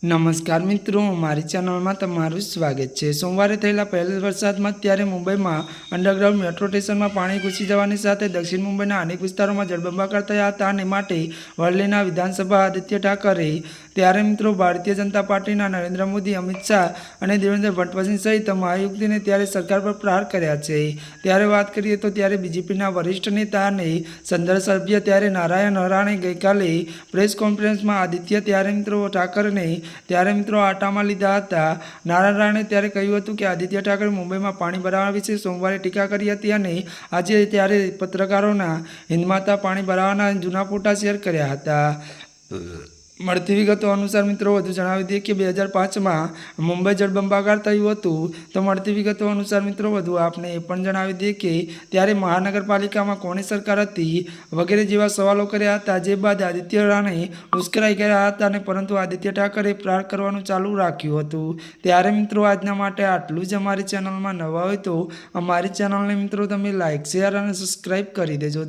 नमस्कार मित्रों, मारी चैनल में तमारुं स्वागत है। सोमवारे थयेला पहला वरसाद में त्यारे मुंबई में अंडरग्राउंड मेट्रो स्टेशन में पाणी घुसी जवानी साथे दक्षिण मुंबईना अनेक विस्तारों में जळबंबाकार थया हता अने माटे वरलीना विधानसभा आदित्य ठाकरे त्यारे मित्रों भारतीय जनता पार्टीना नरेन्द्र मोदी, अमित शाह और देवेन्द्र फडणवीस सहित महायुक्तिने त्यारे सरकार पर प्रहार कर्या छे। त्यारे बात करिए तो त्यारे बीजेपीना वरिष्ठ नेता अने संसद सभ्य त्यारे नारायण हराणे गईकाले प्रेस कॉन्फ्रेंस में आदित्य त्यारे मित्रों ठाकरे त्यारे मित्रों आटामां लीधा हता। नारायण राणे त्यारे कह्युं हतुं कि आदित्य ठाकरे मुंबई में पाणी भरावा विषे सोमवारे टीका करी हती अने आजे त्यारे पत्रकारोना हिंदमाता पाणी भरावाना जूना फोटा शेर कर्या हता। મળતી વિગતો અનુસાર મિત્રો વધુ જણાવી દઈએ કે 2005 માં મુંબઈ જળબંબાકાર થયું હતું। તો મળતી વિગતો અનુસાર મિત્રો વધુ આપને એ પણ જણાવી દઈએ કે ત્યારે મહાનગરપાલિકામાં કોની સરકાર હતી વગેરે જેવા સવાલો કર્યા હતા। જે બાદ આદિત્ય રાણે ઉશ્કેરાઈ ગયા હતા અને પરંતુ આદિત્ય ઠાકરે પ્રહાર કરવાનું ચાલુ રાખ્યું હતું। ત્યારે મિત્રો આજના માટે આટલું જ। અમારી ચેનલમાં નવા હોય તો અમારી ચેનલને મિત્રો તમે લાઇક, શેર અને સબસ્ક્રાઈબ કરી દેજો।